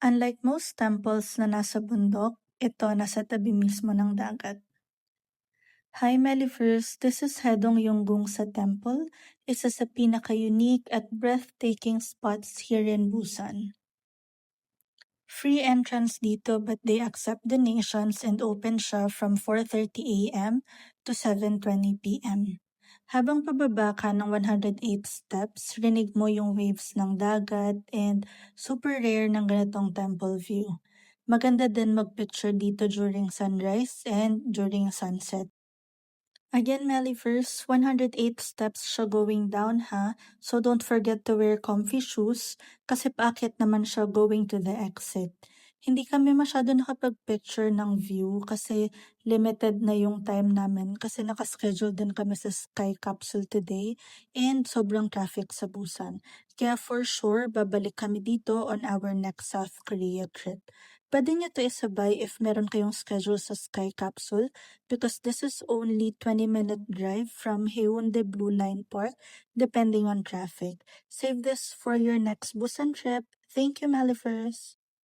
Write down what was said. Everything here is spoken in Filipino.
Unlike most temples na nasa bundok, ito nasa tabi mismo ng dagat. Hi Melifers, this is Hedong Yonggongsa Temple, isa sa pinaka-unique at breathtaking spots here in Busan. Free entrance dito but they accept donations and open siya from 4:30 a.m. to 7:20 p.m. Habang pababa ka ng 108 steps, rinig mo yung waves ng dagat and super rare ng ganitong temple view. Maganda din mag-picture dito during sunrise and during sunset. Again, Melly, first 108 steps siya going down ha. So don't forget to wear comfy shoes kasi paakyat naman siya going to the exit. Hindi kami masyado nakapag-picture ng view kasi limited na yung time namin kasi nakaschedule din kami sa Sky Capsule today and sobrang traffic sa Busan. Kaya for sure, babalik kami dito on our next South Korea trip. Pwede niyo to isabay if meron kayong schedule sa Sky Capsule because this is only 20-minute drive from Haeundae Blue Line Park depending on traffic. Save this for your next Busan trip. Thank you, Malifers!